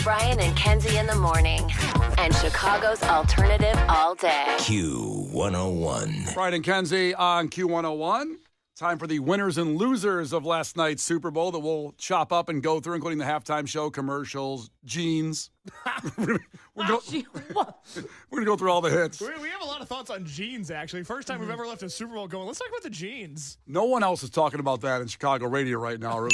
Brian and Kenzie in the morning. And Chicago's alternative all day. Q101. Brian and Kenzie on Q101. Time for the winners and losers of last night's Super Bowl that we'll chop up and go through, including the halftime show, commercials, jeans. We're going to go through all the hits. We have a lot of thoughts on jeans, actually. First time we've ever left a Super Bowl going, let's talk about the jeans. No one else is talking about that in Chicago radio right now.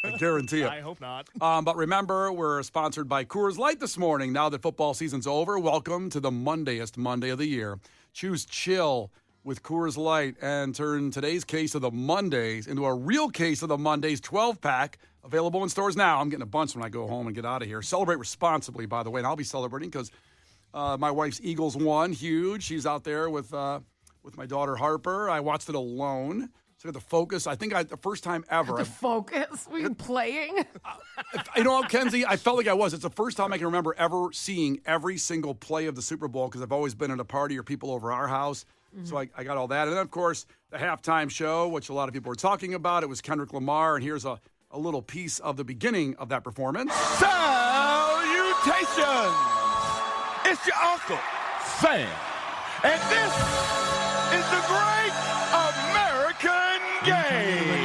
I guarantee it. I hope not. But remember, we're sponsored by Coors Light this morning. Now that football season's over, welcome to the Mondayest Monday of the year. Choose chill with Coors Light and turn today's case of the Mondays into a real case of the Mondays 12-pack, available in stores now. I'm getting a bunch when I go home and get out of here. Celebrate responsibly, by the way, and I'll be celebrating because my wife's Eagles won, huge. She's out there with my daughter Harper. I watched it alone. So I got to focus. I think the first time ever. The focus? Were you playing? You know what, Kenzie? I felt like I was. It's the first time I can remember ever seeing every single play of the Super Bowl because I've always been at a party or people over our house. So I got all that. And then, of course, the halftime show, which a lot of people were talking about. It was Kendrick Lamar. And here's a little piece of the beginning of that performance. Salutations! It's your Uncle Sam. And this is the great American game.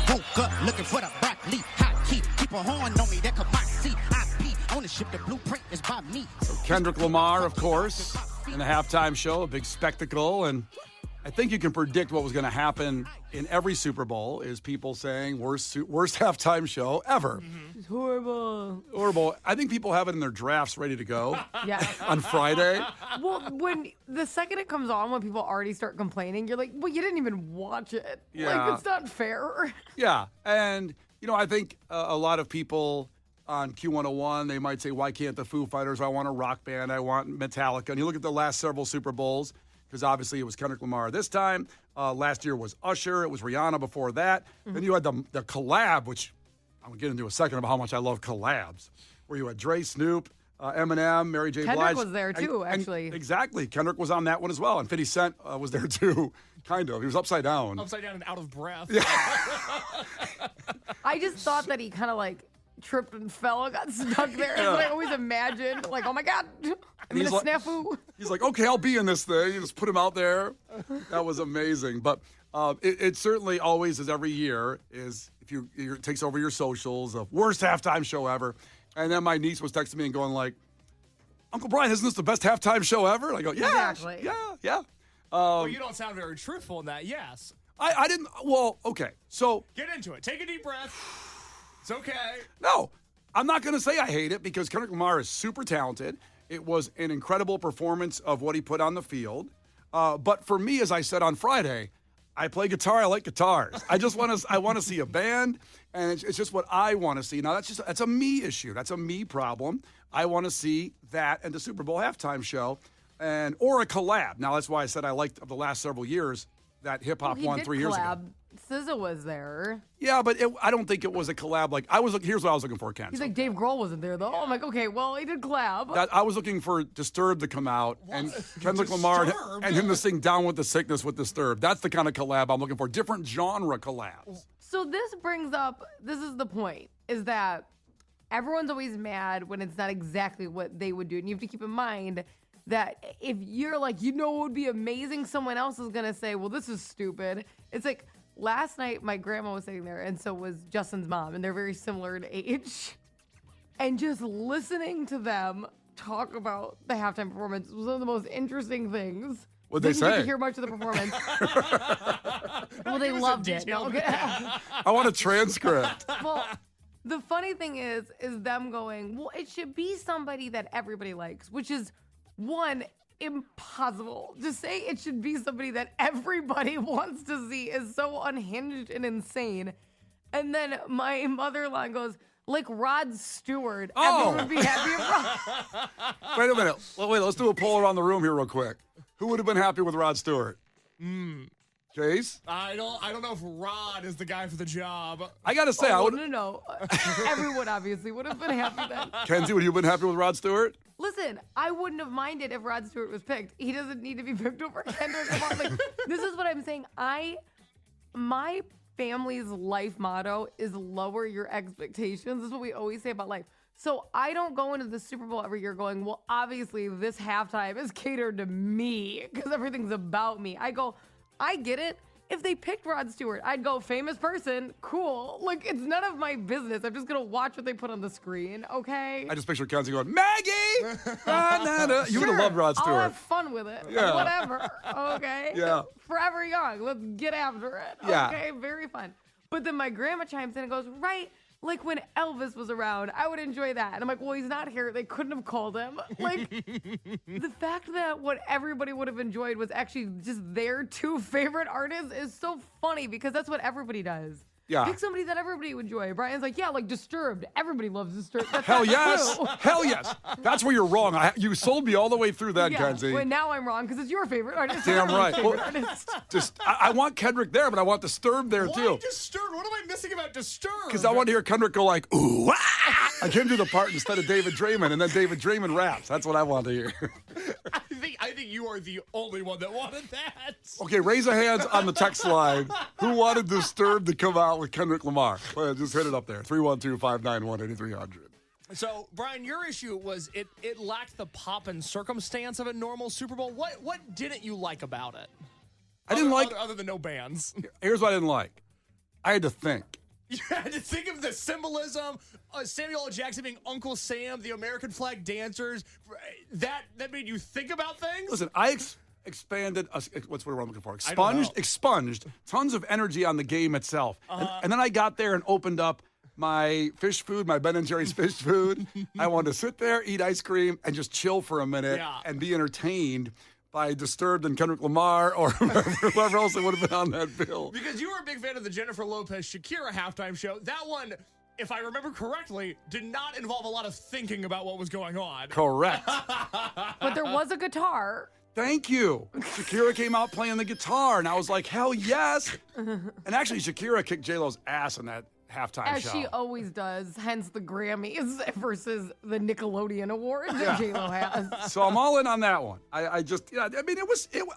Woke up looking for the broccoli. Hot key. Keep a horn on me that could my see. IP ownership, the blueprint is by me. So Kendrick Lamar, of course, in the halftime show, a big spectacle. And I think you can predict what was going to happen in every Super Bowl is people saying worst halftime show ever. It's horrible. Horrible. I think people have it in their drafts ready to go Yeah. on Friday. Well, when the second it comes on, when people already start complaining, you're like, well, you didn't even watch it. Yeah. Like, it's not fair. Yeah. And, I think a lot of people on Q101, they might say, why can't the Foo Fighters? I want a rock band. I want Metallica. And you look at the last several Super Bowls, because obviously it was Kendrick Lamar this time. Last year was Usher. It was Rihanna before that. Then you had the collab, which I'm going to get into a second about how much I love collabs, where you had Dre, Snoop, Eminem, Mary J. Kendrick Blige. was there, too, actually. Exactly. Kendrick was on that one as well. And 50 Cent was there, too, kind of. He was upside down. Upside down and out of breath. Yeah. I just thought that he kind of like tripped and fell and got stuck there. That's what I always imagined. Like, oh my God, I'm in a snafu. He's like, okay, I'll be in this thing. You just put him out there. That was amazing. But it certainly always is every year is if it takes over your socials of worst halftime show ever. And then my niece was texting me and going like, Uncle Brian, isn't this the best halftime show ever? And I go, yeah, Exactly. yeah. Well, you don't sound very truthful in that, yes. I didn't, well, okay. So. Get into it. Take a deep breath. It's okay. No, I'm not going to say I hate it because Kendrick Lamar is super talented. It was an incredible performance of what he put on the field. But for me, as I said on Friday, I play guitar. I like guitars. I want to see a band, and it's just what I want to see. Now that's a me issue. That's a me problem. I want to see that and the Super Bowl halftime show, or a collab. Now that's why I said I liked of the last several years that hip hop won 3 years ago. SZA was there. Yeah, but I don't think it was a collab. Like here's what I was looking for, Ken. He's like, Dave Grohl wasn't there though. I'm like, okay, well, he did collab. I was looking for Disturbed to come out and Kendrick Lamar and him to sing Down with the Sickness with Disturbed. That's the kind of collab I'm looking for. Different genre collabs. So this is the point, is that everyone's always mad when it's not exactly what they would do. And you have to keep in mind that if you're like, what would be amazing, someone else is going to say, well, this is stupid. It's like, last night, my grandma was sitting there, and so was Justin's mom, and they're very similar in age. And just listening to them talk about the halftime performance was one of the most interesting things. What'd they Didn't get say? to hear much of the performance. Well, they loved it. No, okay. I want a transcript. Well, the funny thing is them going, well, it should be somebody that everybody likes, which is, one, impossible. To say it should be somebody that everybody wants to see is so unhinged and insane. And then my mother-in-law goes, like Rod Stewart. Oh. Everyone would be happy if Rod. Wait a minute. Wait, let's do a poll around the room here real quick. Who would have been happy with Rod Stewart? Chase? I don't know if Rod is the guy for the job. I got to say, I would. No. Everyone obviously would have been happy then. Kenzie, would you have been happy with Rod Stewart? Listen, I wouldn't have minded if Rod Stewart was picked. He doesn't need to be picked over Kendrick Lamar. Like, this is what I'm saying. My family's life motto is lower your expectations. This is what we always say about life. So I don't go into the Super Bowl every year going, well, obviously this halftime is catered to me because everything's about me. I go, I get it. If they picked Rod Stewart, I'd go famous person, cool. Like, it's none of my business. I'm just going to watch what they put on the screen, okay? I just picture Kenzie going, Maggie! You would have loved Rod Stewart. I'll have fun with it. Yeah. Whatever, okay? Yeah. Forever young. Let's get after it, Yeah. okay? Very fun. But then my grandma chimes in and goes, right, like when Elvis was around, I would enjoy that. And I'm like, well, he's not here. They couldn't have called him. Like, the fact that what everybody would have enjoyed was actually just their two favorite artists is so funny because that's what everybody does. Yeah. Pick somebody that everybody would enjoy. Brian's like, yeah, like Disturbed. Everybody loves Disturbed. That's Hell not yes. true. Hell yes. That's where you're wrong. You sold me all the way through that, Yeah, Kenzie. well, now I'm wrong because it's your favorite artist. Damn right. Favorite Well, artist. I want Kendrick there, but I want Disturbed there Why too. Disturbed? What am I missing about Disturbed? Because I want to hear Kendrick go like, ooh, ah! I can do the part instead of David Draymond, and then David Draymond raps. That's what I want to hear. I think you are the only one that wanted that. Okay, raise a hands on the text line. Who wanted Disturbed to come out with Kendrick Lamar? Well, just hit it up there. 312-591-8300. So, Brian, your issue was it lacked the pop and circumstance of a normal Super Bowl. What didn't you like about it? I didn't like... Other than no bands. Here's what I didn't like. I had to think. You had to think of the symbolism. Samuel L. Jackson being Uncle Sam, the American flag dancers. That made you think about things? Listen, I expanded, what's what I'm looking for? I don't know. Expunged tons of energy on the game itself. And then I got there and opened up my fish food, my Ben & Jerry's fish food. I wanted to sit there, eat ice cream, and just chill for a minute and be entertained by Disturbed and Kendrick Lamar or whoever else that would have been on that bill. Because you were a big fan of the Jennifer Lopez Shakira halftime show. That one, if I remember correctly, did not involve a lot of thinking about what was going on. Correct. But there was a guitar. Thank you. Shakira came out playing the guitar, and I was like, hell yes. And actually, Shakira kicked J-Lo's ass in that halftime As show. she always does, hence the Grammys versus the Nickelodeon Awards that J-Lo has. So I'm all in on that one. I just, I mean,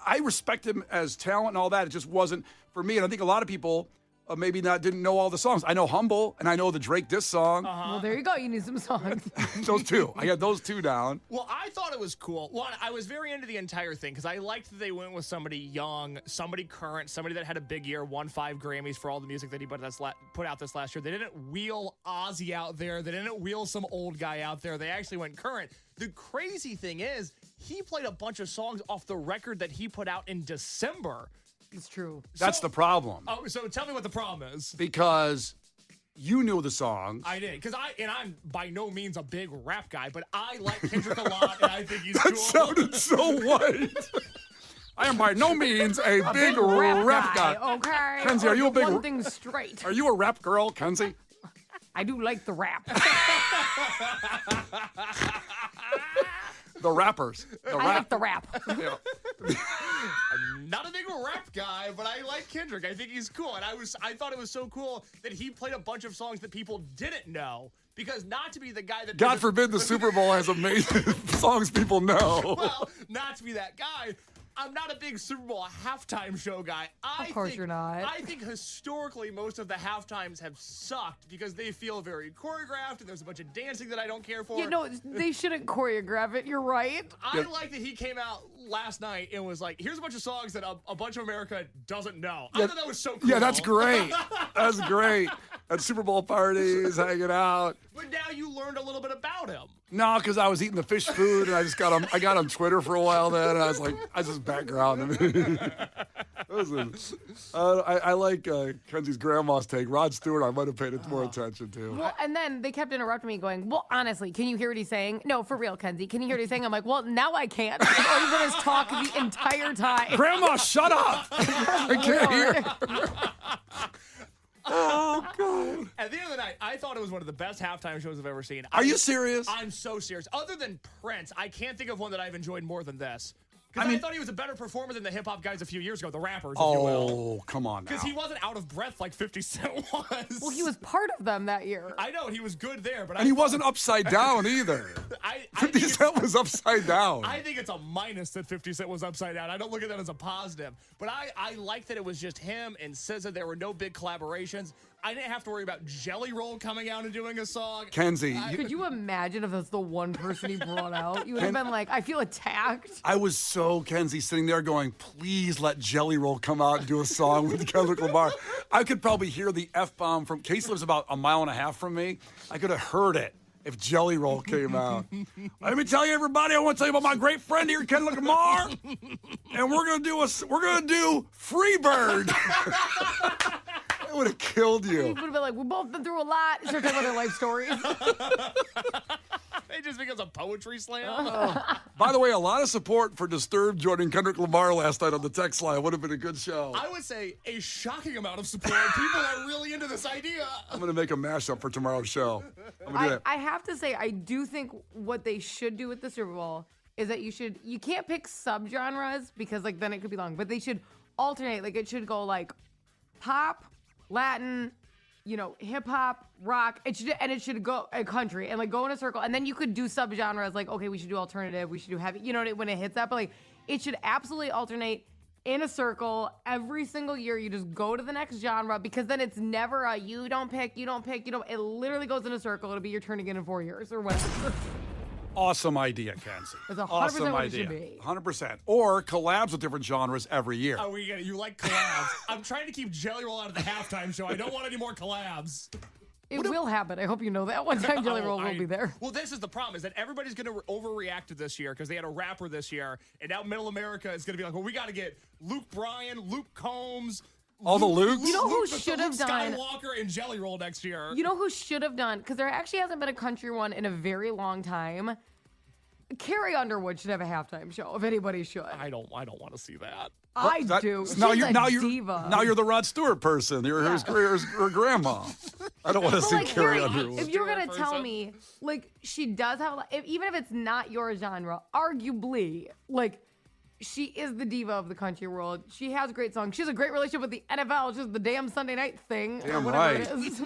I respect him as talent and all that. It just wasn't for me. And I think a lot of people maybe didn't know all the songs. I know Humble, and I know the Drake diss song. Well, there you go. You need some songs. Those two. I got those two down. Well, I thought it was cool. One, I was very into the entire thing because I liked that they went with somebody young, somebody current, somebody that had a big year, won 5 Grammys for all the music that he put out this last year. They didn't wheel Ozzy out there. They didn't wheel some old guy out there. They actually went current. The crazy thing is, he played a bunch of songs off the record that he put out in December. It's true. That's the problem. Oh, so tell me what the problem is. Because you knew the songs. I did, because I'm by no means a big rap guy, but I like Kendrick a lot, and I think he's That cool. sounded so white. I am by no means a big rap guy. Okay. Kenzie, are you a big... One thing straight. Are you a rap girl, Kenzie? I do like the rap. The rappers. I like the rap. Yeah. I'm not a big rap guy, but I like Kendrick. I think he's cool, and I thought it was so cool that he played a bunch of songs that people didn't know. Because not to be the guy that... God forbid the Super Bowl has amazing songs people know. Well, not to be that guy. I'm not a big Super Bowl halftime show guy. Of course you're not. I think historically most of the halftimes have sucked because they feel very choreographed and there's a bunch of dancing that I don't care for. You know, they shouldn't choreograph it. You're right. I like that he came out last night and was like, here's a bunch of songs that a bunch of America doesn't know. I thought that was so cool. Yeah, that's great. That's great. At Super Bowl parties, hanging out. But now you learned a little bit about him. No, because I was eating the fish food, and I got on Twitter for a while then, and I was like, I just background. Listen, I like Kenzie's grandma's take. Rod Stewart, I might have paid more attention to. Well, and then they kept interrupting me going, well, honestly, can you hear what he's saying? No, for real, Kenzie. Can you hear what he's saying? I'm like, well, now I can't. All you've done is talk the entire time. Grandma, shut up! I can't hear. Oh, God. At the end of the night, I thought it was one of the best halftime shows I've ever seen. Are you serious? I'm so serious. Other than Prince, I can't think of one that I've enjoyed more than this. Because I thought he was a better performer than the hip hop guys a few years ago, the rappers, if you will. Oh, come on now. Because he wasn't out of breath like 50 Cent was. Well, he was part of them that year. I know, he was good there, but And he wasn't upside down either. 50 Cent was upside down. I think it's a minus that 50 Cent was upside down. I don't look at that as a positive. But I like that it was just him and SZA. There were no big collaborations. I didn't have to worry about Jelly Roll coming out and doing a song. Kenzie. Could you imagine if that's the one person he brought out? You would have been like, I feel attacked. I was so, Kenzie, sitting there going, please let Jelly Roll come out and do a song with Kendrick Lamar. I could probably hear the F-bomb from, Case lives about a mile and a half from me. I could have heard it if Jelly Roll came out. Let me tell you, everybody, I want to tell you about my great friend here, Kendrick Lamar. And we're gonna do Freebird. It would have killed you. He would have been like, we both been through a lot. Start talking about their life stories. It just becomes a poetry slam. By the way, a lot of support for Disturbed joining Kendrick Lamar last night on the text line. Would have been a good show. I would say a shocking amount of support. People are really into this idea. I'm going to make a mashup for tomorrow's show. I'm going to do that. I have to say, I do think what they should do with the Super Bowl is that you can't pick subgenres because like then it could be long, but they should alternate. Like it should go like pop, Latin, hip hop, rock. It should go a country and like go in a circle. And then you could do subgenres like, okay, we should do alternative, we should do heavy, when it hits that. But like it should absolutely alternate in a circle every single year. You just go to the next genre because then it's never a you don't pick. It literally goes in a circle. It'll be your turn again in 4 years or whatever. Awesome idea, Kenzie. It's 100% awesome what idea. it should be. 100%. Or collabs with different genres every year. Oh, you like collabs. I'm trying to keep Jelly Roll out of the halftime show. I don't want any more collabs. It will happen. I hope you know that. One time Jelly Roll will be there. Well, this is the problem, is that everybody's going to overreact to this year because they had a rapper this year, and now Middle America is going to be like, well, we got to get Luke Bryan, Luke Combs. All the Lukes? You know who Luke should have done Skywalker and Jelly Roll next year. You know who should have done? Because there actually hasn't been a country one in a very long time. Carrie Underwood should have a halftime show, if anybody should. I don't want to see that. I do. She's Now a you're diva. Now you're the Rod Stewart person. You're her grandma. I don't want to see like, Carrie Carrie, Underwood. if you're gonna Stewart tell person. me, like, she does have, even if it's not your genre, arguably, like, she is the diva of the country world. She has great songs. She has a great relationship with the NFL. It's just the damn Sunday night thing. Or Damn whatever right. it is.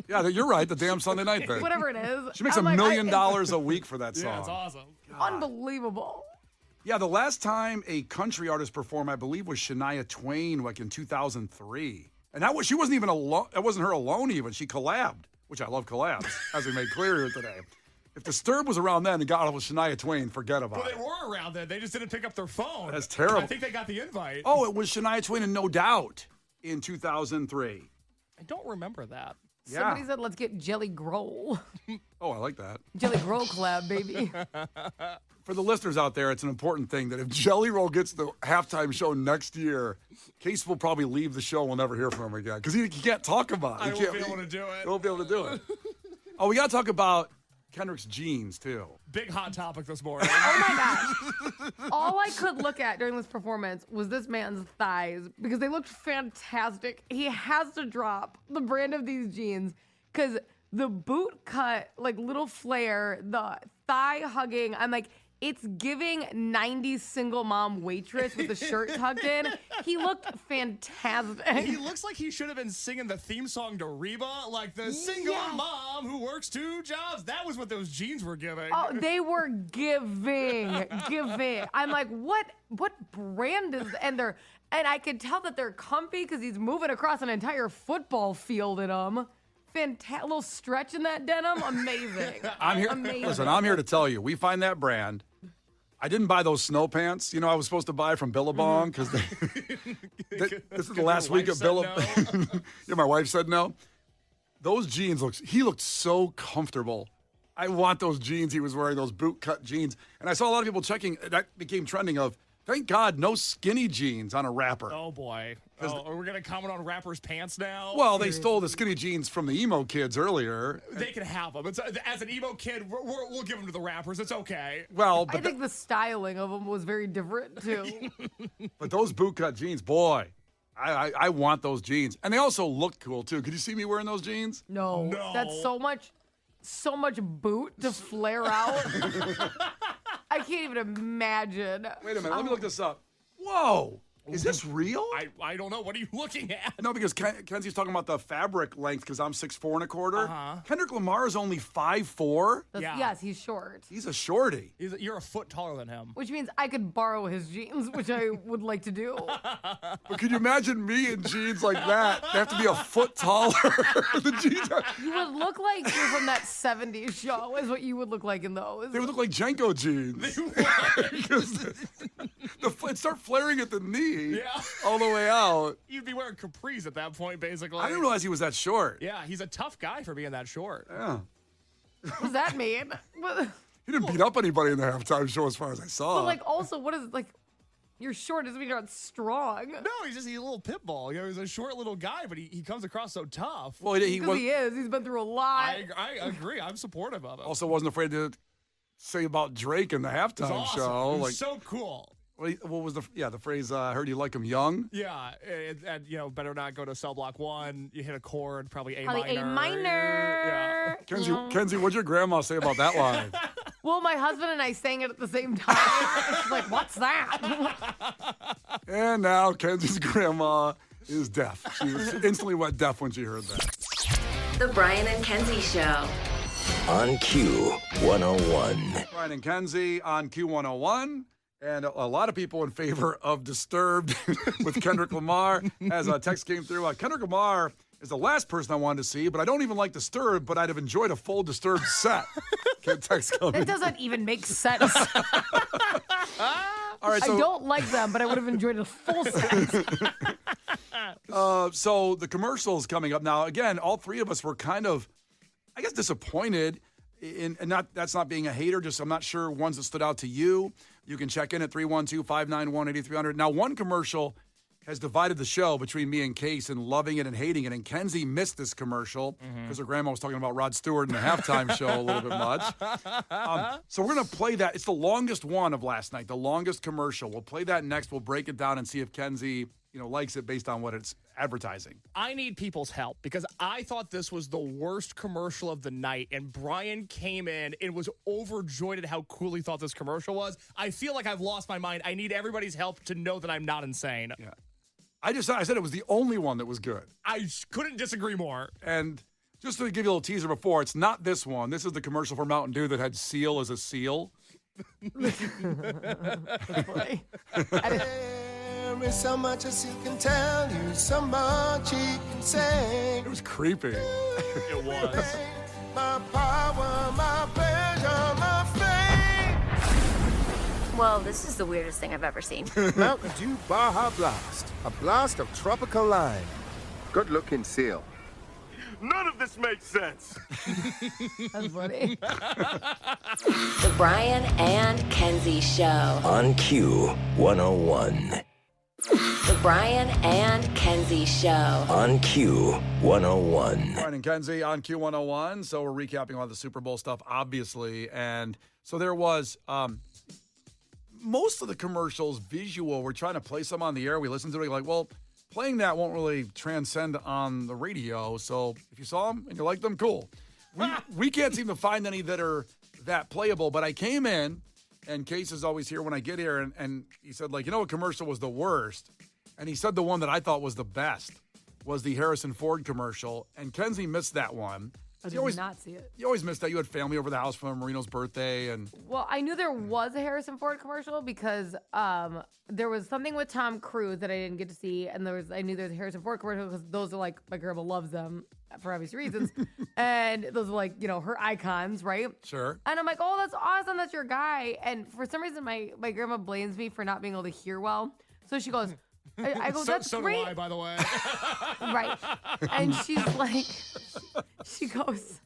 Yeah, you're right. The damn Sunday night thing. Whatever it is. She makes I'm $1 like, million a week for that song. Yeah, it's awesome. Unbelievable. Yeah, the last time a country artist performed, I believe, was Shania Twain, like in 2003. And she wasn't even alone. It wasn't her alone even. She collabed, which I love collabs, as we made clear here today. If Disturbed was around then and got it with Shania Twain, forget about Well, it. they were around then. They just didn't pick up their phone. That's terrible. I think they got the invite. Oh, it was Shania Twain and No Doubt in 2003. I don't remember that. Yeah. Somebody said, let's get Jelly Grohl. Oh, I like that. Jelly Grohl collab, baby. For the listeners out there, it's an important thing that if Jelly Roll gets the halftime show next year, Case will probably leave the show. We'll never hear from him again because he can't talk about it. I won't be able to do it. He won't be able to do it. Oh, we got to talk about Kendrick's jeans, too. Big hot topic this morning. Oh my gosh. All I could look at during this performance was this man's thighs because they looked fantastic. He has to drop the brand of these jeans because the boot cut, like little flare, the thigh hugging, I'm like, it's giving 90s single mom waitress with the shirt tucked in. He looked fantastic. He looks like he should have been singing the theme song to Reba, like the single mom who works 2 jobs. That was what those jeans were giving. Oh, they were giving. I'm like, what brand is, and I could tell that they're comfy because he's moving across an entire football field in them. Fantastic, little stretch in that denim, amazing. I'm here. Amazing. Listen, I'm here to tell you, we find that brand. I didn't buy those snow pants. I was supposed to buy from Billabong because this is the last week of Billabong. Yeah, my wife said no. Those jeans he looked so comfortable. I want those jeans he was wearing, those boot cut jeans. And I saw a lot of people checking, that became trending of, thank God, no skinny jeans on a rapper. Oh, boy. Are we going to comment on rappers' pants now? Well, they stole the skinny jeans from the emo kids earlier. They can have them. As an emo kid, we'll give them to the rappers. It's okay. Well, I think the styling of them was very different too. But those boot cut jeans, boy, I want those jeans. And they also looked cool, too. Could you see me wearing those jeans? No. That's so much boot to flare out. I can't even imagine. Wait a minute. Let me look this up. Whoa. Is this real? I don't know. What are you looking at? No, because Kenzie's talking about the fabric length because I'm 6'4" and a quarter. Kendrick Lamar is only 5'4". Yeah. Yes, he's short. He's a shorty. You're a foot taller than him. Which means I could borrow his jeans, which I would like to do. But can you imagine me in jeans like that? They have to be a foot taller. The jeans are... You would look like you're from that 70s show, is what you would look like in those. They would look like Jenko jeans. Because it start flaring at the knee. Yeah. All the way out. You'd be wearing capris at that point, basically. I didn't realize he was that short. Yeah, he's a tough guy for being that short. Yeah. What does that mean? He didn't beat up anybody in the halftime show as far as I saw. But like, also, what is like? You're short doesn't mean you're not strong. No, he's a little pit bull. He's a short little guy, but he comes across so tough. Well, he is. He's been through a lot. I agree. I'm supportive of him. also wasn't afraid to say about Drake in the halftime Awesome. show. It was Like, so cool. what was the phrase? I heard you like him young. Yeah, and better not go to cell block 1. You hit a chord, probably A Probably minor. A minor. Yeah. Kenzie, what'd your grandma say about that line? Well, my husband and I sang it at the same time. She's like, "What's that?" And now Kenzie's grandma is deaf. She instantly went deaf when she heard that. The Brian and Kenzie Show. On Q101. Brian and Kenzie on Q101. And a lot of people in favor of Disturbed with Kendrick Lamar. As a text came through, Kendrick Lamar is the last person I wanted to see, but I don't even like Disturbed, but I'd have enjoyed a full Disturbed set. Text coming. That doesn't even make sense. All right, so, I don't like them, but I would have enjoyed a full set. So the commercial's coming up. Now, again, all three of us were kind of, I guess, disappointed. And that's not being a hater, just I'm not sure ones that stood out to you. You can check in at 312-591-8300. Now, one commercial has divided the show between me and Case and loving it and hating it. And Kenzie missed this commercial because her grandma was talking about Rod Stewart in the halftime show a little bit much. So we're going to play that. It's the longest one of last night, the longest commercial. We'll play that next. We'll break it down and see if Kenzie likes it based on what it's advertising. I need people's help because I thought this was the worst commercial of the night, and Brian came in and was overjoyed at how cool he thought this commercial was. I feel like I've lost my mind. I need everybody's help to know that I'm not insane. Yeah. I said it was the only one that was good. I couldn't disagree more. And just to give you a little teaser before, it's not this one. This is the commercial for Mountain Dew that had Seal as a seal. There is so much as he can tell you, so much he can say. It was creepy. It was. My power, my pleasure, my fame. Well, this is the weirdest thing I've ever seen. Mountain Dew Baja Blast, a blast of tropical lime. Good looking seal. None of this makes sense. That's funny. The Brian and Kenzie Show. On Q101. The Brian and Kenzie Show. On Q101. Brian and Kenzie on Q101. So we're recapping all the Super Bowl stuff, obviously. And so there was most of the commercials visual. We're trying to play some on the air. We listened to it like, well, playing that won't really transcend on the radio. So if you saw them and you liked them, cool. We can't seem to find any that are that playable. But I came in, and Case is always here when I get here, and he said, like, what commercial was the worst? And he said the one that I thought was the best was the Harrison Ford commercial. And Kenzie missed that one. I did not see it. You always missed that. You had family over the house for Marino's birthday. Well, I knew there was a Harrison Ford commercial because there was something with Tom Cruise that I didn't get to see. And I knew there was a Harrison Ford commercial because those are like, my grandma loves them for obvious reasons. And those are like, her icons, right? Sure. And I'm like, oh, that's awesome. That's your guy. And for some reason, my grandma blames me for not being able to hear well. So she goes, I go, that's so great. do I, by the way. Right. And she's like, she goes,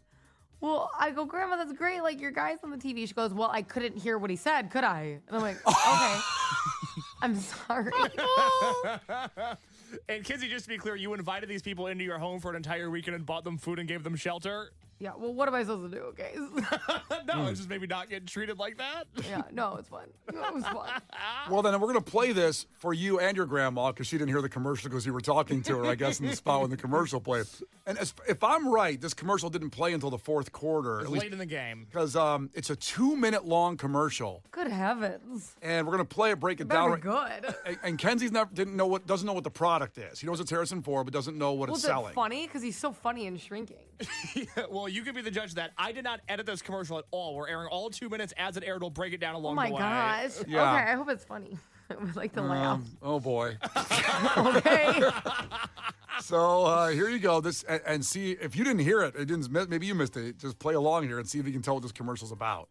well, I go, Grandma, that's great. Like, your guy's on the TV. She goes, well, I couldn't hear what he said, could I? And I'm like, okay. I'm sorry. And Kenzie, just to be clear, you invited these people into your home for an entire weekend and bought them food and gave them shelter? Yeah, well, what am I supposed to do, okay? No, it's just maybe not getting treated like that. Yeah, no, it's fun. It was fun. Well, then we're going to play this for you and your grandma because she didn't hear the commercial because you were talking to her, I guess, in the spot when the commercial played. And if I'm right, this commercial didn't play until the fourth quarter. It's late in the game. Because it's a 2-minute long commercial. Good heavens. And we're going to play it, break it Better down. be good. And Kenzie's doesn't know what the product is. He knows it's Harrison Ford, but doesn't know what it's selling. Is it funny? Because he's so funny and shrinking. Yeah, well, you can be the judge of that. I did not edit this commercial at all. We're airing all 2 minutes. As it aired, we'll break it down along the way. Oh, my gosh. Yeah. Okay, I hope it's funny. I would like to laugh. Oh, boy. Okay. So here you go. This and see if you didn't hear it. Maybe you missed it. Just play along here and see if you can tell what this commercial's about.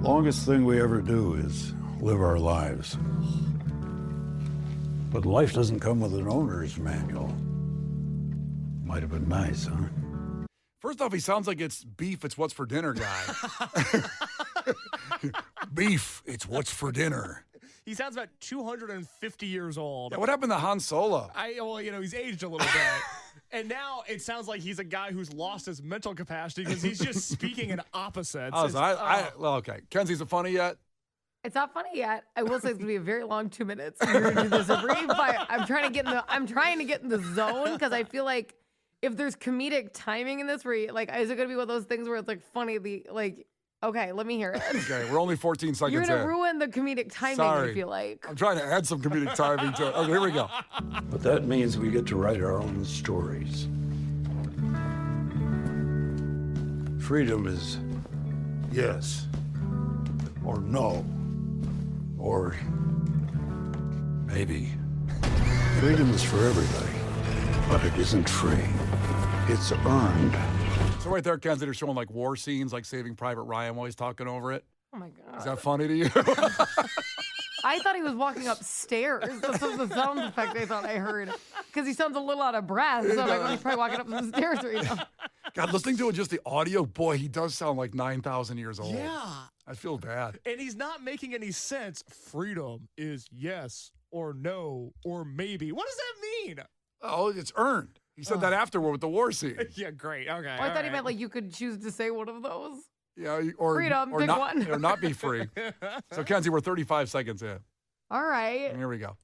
Longest thing we ever do is live our lives. But life doesn't come with an owner's manual. Might have been nice, huh? First off, he sounds like it's beef, it's what's for dinner guy. Beef, it's what's for dinner. He sounds about 250 years old. Yeah, what happened to Han Solo? He's aged a little bit. And now it sounds like he's a guy who's lost his mental capacity because he's just speaking in opposites. Well, okay. Kenzie, is it funny yet? It's not funny yet. I will say it's gonna be a very long 2 minutes. We're gonna do this every but I'm trying to get in the zone because I feel like if there's comedic timing in this, where is it gonna be one of those things where it's like funny? Okay, let me hear it. Okay, we're only 14 seconds in. You're gonna ruin the comedic timing. Sorry. I feel like I'm trying to add some comedic timing to it. Okay, here we go. But that means we get to write our own stories. Freedom is yes or no or maybe. Freedom is for everybody, but it isn't free. It's earned. So right there, Kenzie, they're showing like war scenes, like Saving Private Ryan while he's talking over it. oh my god, Is that funny to you? I thought he was walking upstairs. This was the sound effect I thought I heard because he sounds a little out of breath. So I'm like, he's probably walking up some stairs right now. God, listening to it, just the audio, boy, he does sound like 9,000 years old. Yeah. I feel bad. And he's not making any sense. Freedom is yes or no or maybe. What does that mean? Oh, it's earned. He said that afterward with the war scene. Yeah, great. Okay. Oh, I thought he meant like you could choose to say one of those. Yeah, or Freedom, or pick not, one. or not be free. So, Kenzie, we're 35 seconds in. All right. Here we go.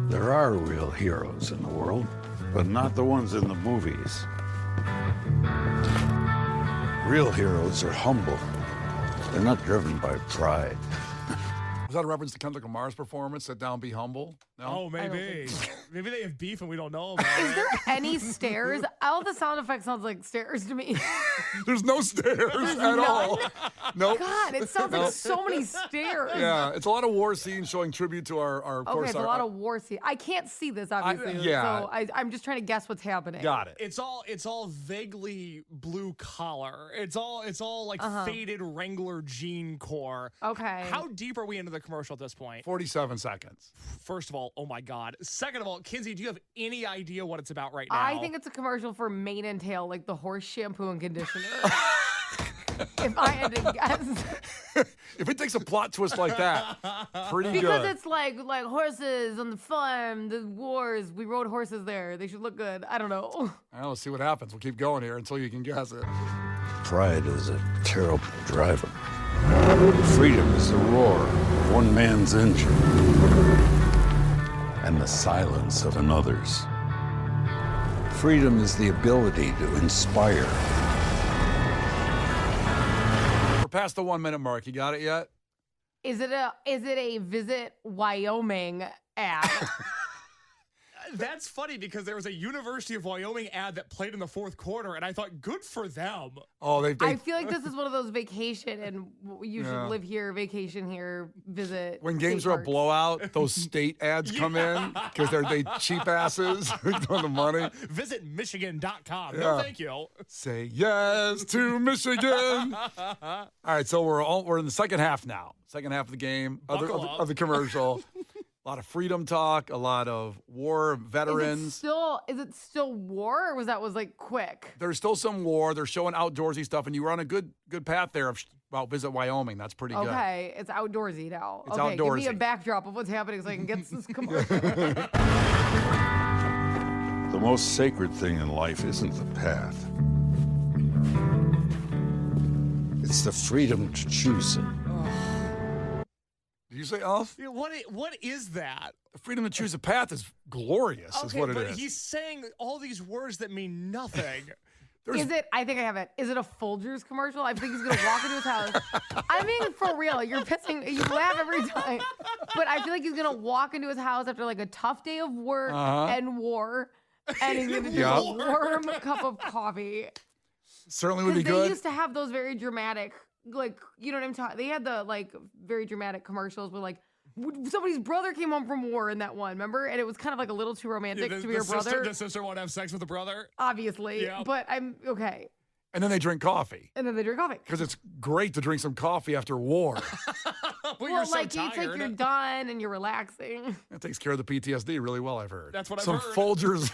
There are real heroes in the world, but not the ones in the movies. Real heroes are humble. They're not driven by pride. Was that a reference to Kendrick Lamar's performance, Sit Down, Be Humble? No? Oh, maybe. Maybe they have beef and we don't know about it. Is there any stairs? All the sound effects sounds like stairs to me. There's no stairs at all. Nope. God, it sounds like so many stairs. Yeah, it's a lot of war scenes showing tribute to our of Okay, course, it's a lot of war scene. I can't see this, obviously. yeah. So I'm just trying to guess what's happening. Got it. It's all vaguely blue collar. It's all like faded Wrangler jean core. Okay. How deep are we into the commercial at this point? 47 seconds. First of all, oh my God. Second of all, Kenzie, do you have any idea what it's about right now? I think it's a commercial for mane and tail, like the horse shampoo and conditioner. If I had to guess. If it takes a plot twist like that, pretty Because good. it's like horses on the farm, the wars. We rode horses there. They should look good. I don't know. All right, let's see what happens. We'll keep going here until you can guess it. Pride is a terrible driver. Freedom is the roar of one man's engine and the silence of another's. Freedom is the ability to inspire. We're past the 1 minute mark. You got it yet? Is it a Visit Wyoming ad? That's funny because there was a University of Wyoming ad that played in the fourth quarter, and I thought, good for them. Oh, they I feel like this is one of those vacation and you should live here, vacation here, visit. when games state are a parks. blowout, those state ads come in because they cheap asses on the money. Visit Michigan.com. Yeah. No, thank you. Say yes to Michigan. All right, so we're in the second half now. Second half of the game of the commercial. A lot of freedom talk, a lot of war veterans. Is it still war, or was like quick? There's still some war. They're showing outdoorsy stuff, and you were on a good path there about Visit Wyoming. That's pretty good. Okay, it's outdoorsy now. It's okay, give me a outdoorsy. backdrop of what's happening so I can get this commercial. The most sacred thing in life isn't the path. It's the freedom to choose it. Did you you say, Alf? Yeah, what is that? The freedom to choose a path is glorious, is what it but is. he's saying all these words that mean nothing. Is it? I think I have it. Is it a Folgers commercial? I think he's gonna walk into his house. I mean, for real, you're pissing. You laugh every time, but I feel like he's gonna walk into his house after like a tough day of work and war, and he's gonna do a warm cup of coffee. Certainly would be They good. used to have those very dramatic, like, you know what I'm talking. They had the like very dramatic commercials where like somebody's brother came home from war in that one, remember? And it was kind of like a little too romantic to be your brother. The sister won't have sex with the brother? Obviously. Yeah. But I'm okay. And then they drink coffee. And then they drink coffee. Because it's great to drink some coffee after war. Well, Well, you're so like it's like tired. you're done and you're relaxing. That takes care of the PTSD really well, I've heard. That's what I've some heard. Folgers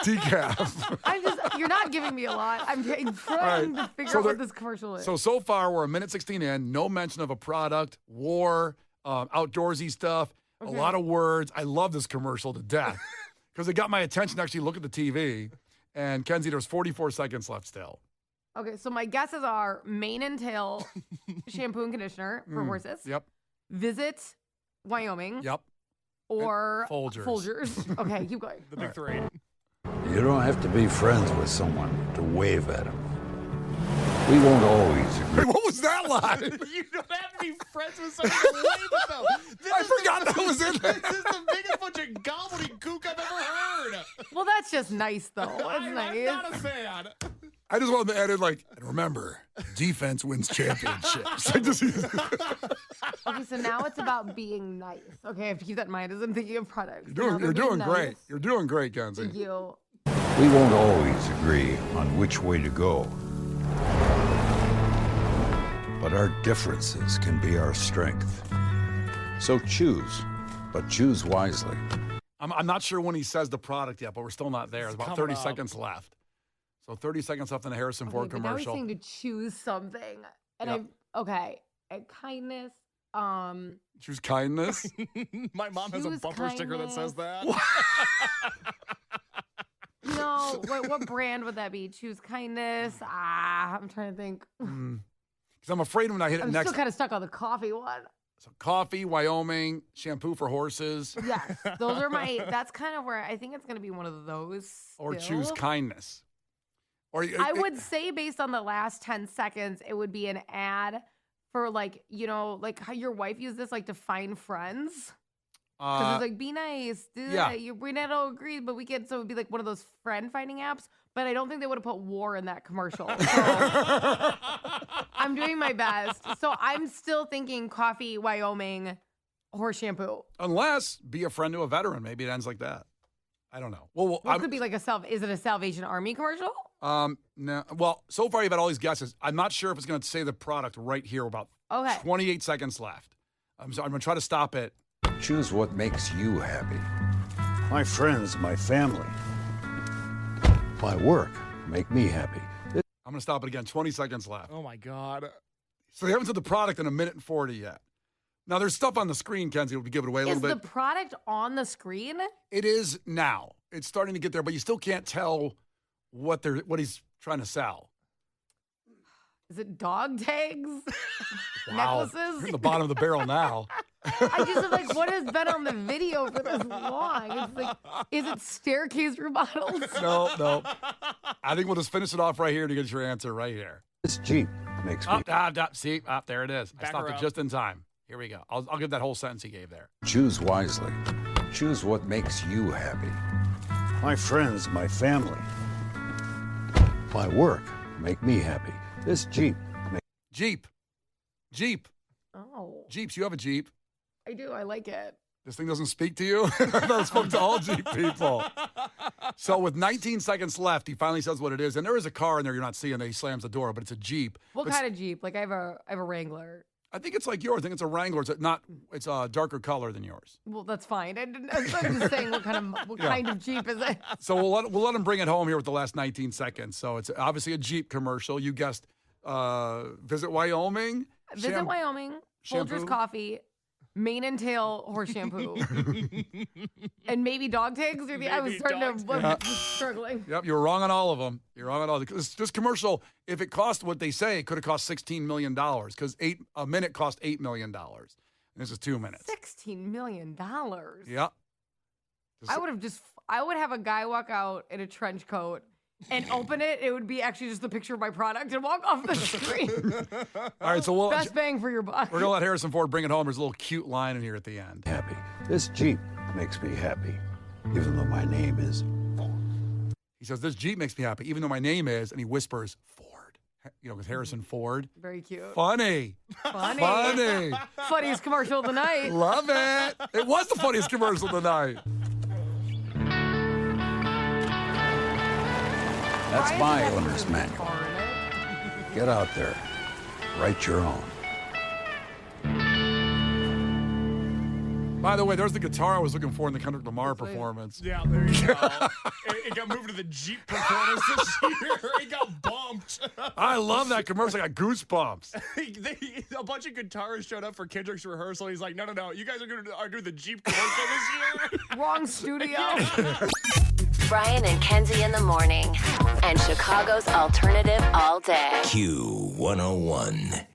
decaf. You're not giving me a lot. I'm trying to figure out what this commercial is. So far, we're a minute 16 in. No mention of a product, war, outdoorsy stuff, a lot of words. I love this commercial to death because it got my attention to actually look at the TV. And Kenzie, there's 44 seconds left still. Okay, so my guesses are mane and tail shampoo and conditioner for horses. Yep. Visit Wyoming. Yep. Or Folgers. Folgers. Okay, keep going. The big three. You don't have to be friends with someone to wave at them. We won't always agree. Hey, what was that line? You don't have to be friends with someone to wave at them. I forgot that was in there. This is the biggest bunch of gobbledygook I've ever heard. Well, that's just nice, though. That's I'm nice. not a fan. I just wanted to add in, like, and remember, defense wins championships. Okay, so now it's about being nice. Okay, I have to keep that in mind as I'm thinking of products. You're doing great. You're doing great, Kenzie. Thank you. We won't always agree on which way to go. But our differences can be our strength. So choose, but choose wisely. I'm not sure when he says the product yet, but we're still not there. There's about 30 seconds left. So 30 seconds left in the Harrison Ford But now he's commercial. saying to choose something. And kindness. Choose kindness. My mom has a Choose bumper sticker that says that. No, what brand would that be? Choose kindness. I'm trying to think. Because I'm afraid when I hit it I'm next. still kind of stuck on the coffee one. So coffee, Wyoming, shampoo for horses, Yes, those are my. That's kind of where I think it's going to be one of those. or still. choose kindness. Or I would say based on the last 10 seconds, it would be an ad for like, you know, like how your wife used this like to find friends. Because it's like, be nice. We not all agree, but we can. So it would be like one of those friend finding apps. But I don't think they would have put war in that commercial. So I'm doing my best. So I'm still thinking coffee, Wyoming, horse shampoo. unless be a friend to a veteran. Maybe it ends like that. I don't know. Well, What could be like is it a Salvation Army commercial? no. Well, so far you've had all these guesses. I'm not sure if it's going to say the product right here. About 28 seconds left. I'm going to try to stop it. Choose what makes you happy. My friends, my family, my work make me happy. I'm going to stop it again. 20 seconds left. Oh, my God. So they haven't said the product in a minute and 40 yet. Now, there's stuff on the screen, Kenzie, will give it away a little bit. Is the product on the screen? It is now. It's starting to get there, but you still can't tell what he's trying to sell. Is it dog tags? Wow. Necklaces? You're in the bottom of the barrel now. I just am like, what has been on the video for this long? It's like, is it staircase remodels? No. I think we'll just finish it off right here to get your answer right here. This Jeep makes me See, there it is. I Back stopped her it up. just in time. Here we go. I'll give that whole sentence he gave there. choose wisely. Choose what makes you happy. My friends, my family, my work make me happy. This Jeep Jeep. Oh, Jeeps. You have a Jeep. I do. I like it. This thing doesn't speak to you? I thought it spoke to all Jeep people. So with 19 seconds left, he finally says what it is. And there is a car in there you're not seeing. He slams the door, but it's a Jeep. What kind of Jeep? Like I have a Wrangler. I think it's like yours. I think it's a Wrangler. It's a darker color than yours. Well, that's fine. I'm just saying what kind of Jeep is it? So we'll let him bring it home here with the last 19 seconds. So it's obviously a Jeep commercial. You guessed Visit Wyoming. Visit Wyoming, shampoo. Folgers coffee, mane and tail horse shampoo, and maybe dog tags. I was starting to struggling. Yep, you were wrong on all of them. You're wrong on all. This commercial, if it cost what they say, it could have cost $16 million because a minute cost $8 million. This is 2 minutes. $16 million. Yep. I would have a guy walk out in a trench coat and open it. It would be actually just the picture of my product and walk off the screen. All right, so best bang for your buck. we're going to let Harrison Ford bring it home. There's a little cute line in here at the end. Happy. This Jeep makes me happy, even though my name is Ford. He says, this Jeep makes me happy, even though my name is, and he whispers, Ford. With Harrison Ford. Very cute. Funny. Funniest commercial of the night. Love it. It was the funniest commercial of the night. That's my owner's manual. Get out there. Write your own. By the way, there's the guitar I was looking for in the Kendrick Lamar performance. Yeah, there you go. It got moved to the Jeep performance this year. It got bumped. I love that commercial. I got goosebumps. A bunch of guitarists showed up for Kendrick's rehearsal. He's like, no. You guys are doing the Jeep commercial this year. Wrong studio. Brian and Kenzie in the morning. And Chicago's alternative all day. Q101.